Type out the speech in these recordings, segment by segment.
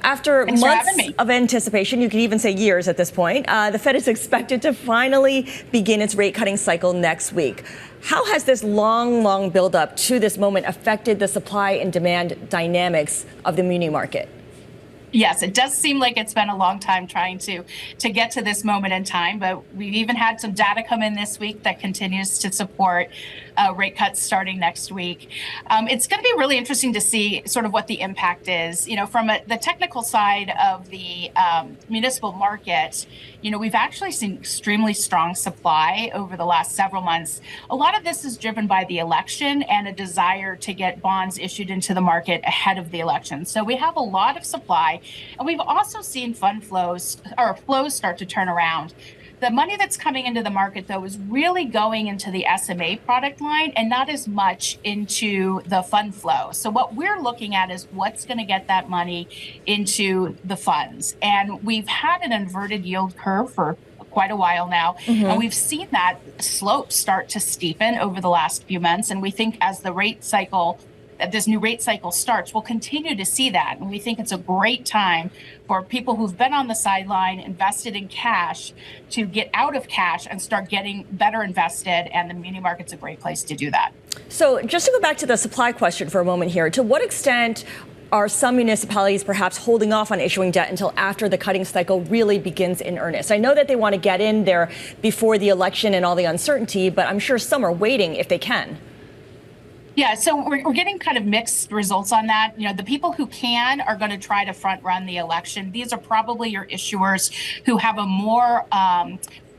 After Thanks for having months me. of anticipation, you could even say years at this point, the Fed is expected to finally begin its rate cutting cycle next week. How has this long buildup to this moment affected the supply and demand dynamics of the muni market? Yes, it does seem like it's been a long time trying to get to this moment in time, but we've even had some data come in this week that continues to support rate cuts starting next week. It's going to be really interesting to see sort of what the impact is. From the technical side of the municipal market, we've actually seen extremely strong supply over the last several months. A lot of this is driven by the election and a desire to get bonds issued into the market ahead of the election. So we have a lot of supply, and we've also seen fund flows start to turn around. The money that's coming into the market, though, is really going into the SMA product line and not as much into the fund flow. So what we're looking at is what's going to get that money into the funds. And we've had an inverted yield curve for quite a while now, and we've seen that slope start to steepen over the last few months. And we think as the rate cycle this new rate cycle starts, we'll continue to see that. And we think it's a great time for people who've been on the sideline, invested in cash, to get out of cash and start getting better invested. And the muni market's a great place to do that. So just to go back to the supply question for a moment here, to what extent are some municipalities perhaps holding off on issuing debt until after the cutting cycle really begins in earnest? I know that they want to get in there before the election and all the uncertainty, but I'm sure some are waiting if they can. Yeah, so we're getting kind of mixed results on that. The people who can are going to try to front run the election. These are probably your issuers who have a more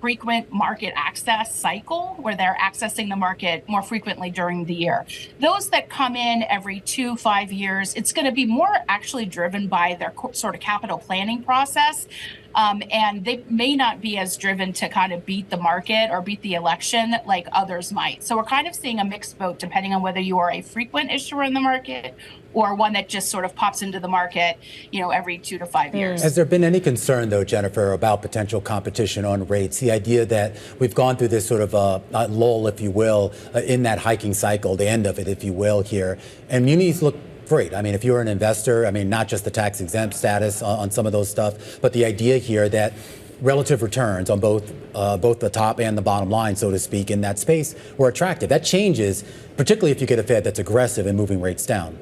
frequent market access cycle where they're accessing the market more frequently during the year. Those that come in every 2-5 years, it's going to be more actually driven by their sort of capital planning process. And they may not be as driven to kind of beat the market or beat the election like others might. So we're kind of seeing a mixed boat depending on whether you are a frequent issuer in the market or one that just sort of pops into the market, every 2 to 5 years. Has there been any concern, though, Jennifer, about potential competition on rates? The idea that we've gone through this sort of a lull, if you will, in that hiking cycle, the end of it, if you will, here. And munis look great. I mean, if you're an investor, not just the tax exempt status on some of those stuff, but the idea here that relative returns on both the top and the bottom line, so to speak, in that space were attractive. That changes, particularly if you get a Fed that's aggressive in moving rates down.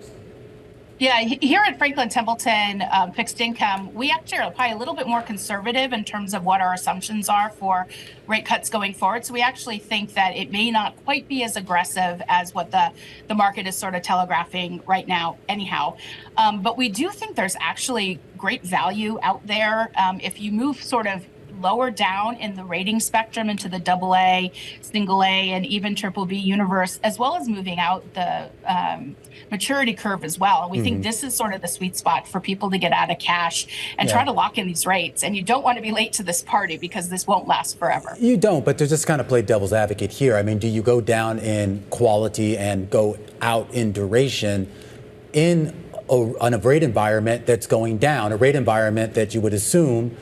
Yeah, here at Franklin Templeton Fixed Income, we actually are probably a little bit more conservative in terms of what our assumptions are for rate cuts going forward. So we actually think that it may not quite be as aggressive as what the market is sort of telegraphing right now anyhow. But we do think there's actually great value out there. If you move sort of lower down in the rating spectrum into the AA, single A, and even triple B universe, as well as moving out the maturity curve as well. And we think this is sort of the sweet spot for people to get out of cash and try to lock in these rates. And you don't want to be late to this party because this won't last forever. You don't, but to just kind of play devil's advocate here, do you go down in quality and go out in duration in a rate environment that's going down, a rate environment that you would assume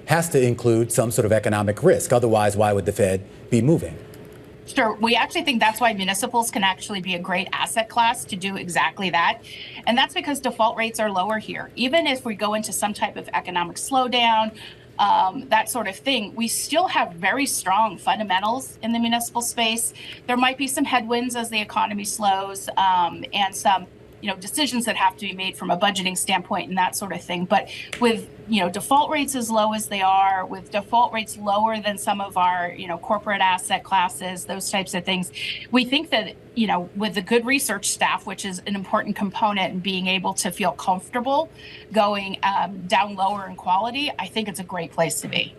has to include some sort of economic risk? Otherwise, why would the Fed be moving? Sure. We actually think that's why municipals can actually be a great asset class to do exactly that. And that's because default rates are lower here. Even if we go into some type of economic slowdown, that sort of thing, we still have very strong fundamentals in the municipal space. There might be some headwinds as the economy slows and some decisions that have to be made from a budgeting standpoint and that sort of thing. But with, default rates as low as they are, with default rates lower than some of our, corporate asset classes, those types of things, we think that, with the good research staff, which is an important component in being able to feel comfortable going down lower in quality, I think it's a great place to be.